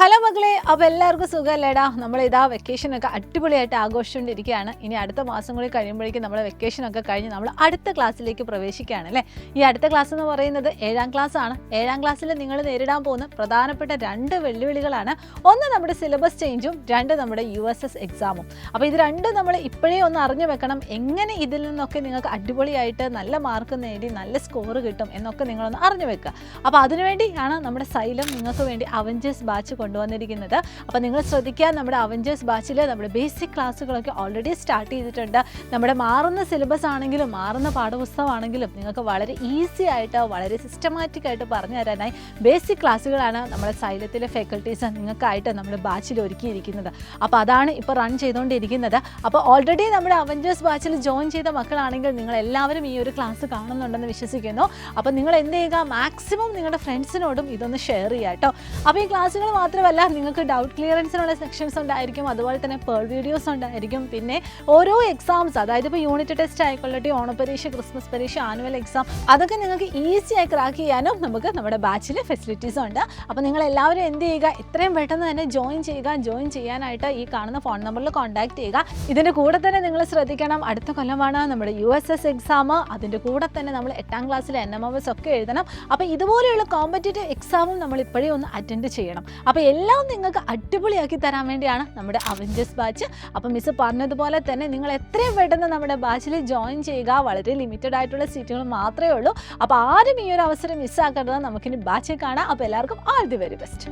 Hello മക്കളെ, അപ്പോൾ എല്ലാവർക്കും സുഖമല്ലേടാ? നമ്മളിതാ വെക്കേഷനൊക്കെ അടിപൊളിയായിട്ട് ആഘോഷിച്ചുകൊണ്ടിരിക്കുകയാണ്. ഇനി അടുത്ത മാസം കൂടി കഴിയുമ്പോഴേക്കും നമ്മൾ വെക്കേഷനൊക്കെ കഴിഞ്ഞ് നമ്മൾ അടുത്ത ക്ലാസ്സിലേക്ക് പ്രവേശിക്കുകയാണ് അല്ലേ. ഈ അടുത്ത ക്ലാസ് എന്ന് പറയുന്നത് 7ാം ക്ലാസ് ആണ്. 7ാം ക്ലാസ്സിൽ നിങ്ങൾ നേരിടാൻ പോകുന്ന പ്രധാനപ്പെട്ട 2 വെല്ലുവിളികളാണ്. ഒന്ന് നമ്മുടെ സിലബസ് ചേഞ്ചും, 2 നമ്മുടെ USS എക്സാമും. അപ്പോൾ ഇത് രണ്ടും നമ്മൾ ഇപ്പോഴേ ഒന്ന് അറിഞ്ഞു വെക്കണം. എങ്ങനെ ഇതിൽ നിന്നൊക്കെ നിങ്ങൾക്ക് അടിപൊളിയായിട്ട് നല്ല മാർക്ക് നേടി നല്ല സ്കോർ കിട്ടും എന്നൊക്കെ നിങ്ങളൊന്ന് അറിഞ്ഞു വെക്കുക. അപ്പോൾ അതിനുവേണ്ടിയാണ് നമ്മുടെ സൈലം നിങ്ങൾക്ക് വേണ്ടി അവഞ്ചേഴ്സ് ബാച്ച് കൊണ്ടുവന്നിരിക്കുന്നത്. അപ്പോൾ നിങ്ങൾ ശ്രദ്ധിക്കുക, നമ്മുടെ അവഞ്ചേഴ്സ് ബാച്ചിൽ നമ്മുടെ ബേസിക് ക്ലാസ്സുകളൊക്കെ ഓൾറെഡി സ്റ്റാർട്ട് ചെയ്തിട്ടുണ്ട്. നമ്മുടെ മാറുന്ന സിലബസ് ആണെങ്കിലും മാറുന്ന പാഠപുസ്തകമാണെങ്കിലും നിങ്ങൾക്ക് വളരെ ഈസി ആയിട്ട് വളരെ സിസ്റ്റമാറ്റിക് ആയിട്ട് പറഞ്ഞു തരാനായി ബേസിക് ക്ലാസ്സുകളാണ് നമ്മുടെ സൈലത്തിലെ ഫാക്കൽറ്റീസ് നിങ്ങൾക്കായിട്ട് നമ്മുടെ ബാച്ചിൽ ഒരുക്കിയിരിക്കുന്നത്. അപ്പോൾ അതാണ് ഇപ്പോൾ റൺ ചെയ്തുകൊണ്ടിരിക്കുന്നത്. അപ്പോൾ ഓൾറെഡി നമ്മുടെ അവഞ്ചേഴ്സ് ബാച്ചിൽ ജോയിൻ ചെയ്ത മക്കളാണെങ്കിൽ നിങ്ങൾ എല്ലാവരും ഈ ഒരു ക്ലാസ് കാണുന്നുണ്ടെന്ന് വിശ്വസിക്കുന്നു. അപ്പോൾ നിങ്ങൾ എന്ത് ചെയ്യുക, മാക്സിമം നിങ്ങളുടെ ഫ്രണ്ട്സിനോടും ഇതൊന്ന് ഷെയർ ചെയ്യുക കേട്ടോ. അപ്പോൾ ഈ ക്ലാസ്സുകൾ മാത്രമല്ല, നിങ്ങൾക്ക് ഡൗട്ട് ക്ലിയറൻസിനുള്ള സെക്ഷൻസ് ഉണ്ടായിരിക്കും, അതുപോലെ തന്നെ പേൾ വീഡിയോസ് ഉണ്ടായിരിക്കും. പിന്നെ ഓരോ എക്സാംസ്, അതായത് ഇപ്പോൾ യൂണിറ്റ് ടെസ്റ്റ് ആയിക്കൊള്ളട്ടെ, ഓണപരീക്ഷ, ക്രിസ്മസ് പരീക്ഷ, ആനുവൽ എക്സാം, അതൊക്കെ നിങ്ങൾക്ക് ഈസിയായി ക്രാക്ക് ചെയ്യാനും നമുക്ക് നമ്മുടെ ബാച്ചിൽ ഫെസിലിറ്റീസും ഉണ്ട്. അപ്പോൾ നിങ്ങൾ എല്ലാവരും എന്ത് ചെയ്യുക, എത്രയും പെട്ടെന്ന് തന്നെ ജോയിൻ ചെയ്യുക. ജോയിൻ ചെയ്യാനായിട്ട് ഈ കാണുന്ന ഫോൺ നമ്പറിൽ കോൺടാക്ട് ചെയ്യുക. ഇതിൻ്റെ കൂടെ തന്നെ നിങ്ങൾ ശ്രദ്ധിക്കണം, അടുത്ത കൊല്ലമാണ് നമ്മുടെ USS എക്സാം. അതിൻ്റെ കൂടെ തന്നെ നമ്മൾ 8ാം ക്ലാസ്സിലെ NMMS ഒക്കെ എഴുതണം. അപ്പോൾ ഇതുപോലെയുള്ള കോമ്പറ്റേറ്റീവ് എക്സാമും നമ്മൾ ഇപ്പോഴേ ഒന്ന് അറ്റൻഡ് ചെയ്യണം. അപ്പോൾ എല്ലാം നിങ്ങൾക്ക് അടിപൊളിയാക്കി തരാൻ വേണ്ടിയാണ് നമ്മുടെ അവഞ്ചേഴ്സ് ബാച്ച്. അപ്പോൾ മിസ് പറഞ്ഞതുപോലെ തന്നെ നിങ്ങൾ എത്രയും പെട്ടെന്ന് നമ്മുടെ ബാച്ചിൽ ജോയിൻ ചെയ്യുക. വളരെ ലിമിറ്റഡ് ആയിട്ടുള്ള സീറ്റുകൾ മാത്രമേ ഉള്ളൂ. അപ്പോൾ ആരും ഈ ഒരു അവസരം മിസ്സാക്കരുത്. നമുക്കിനി ബാച്ചിൽ കാണാം. അപ്പോൾ എല്ലാവർക്കും ഓൾ ദി വെരി ബെസ്റ്റ്.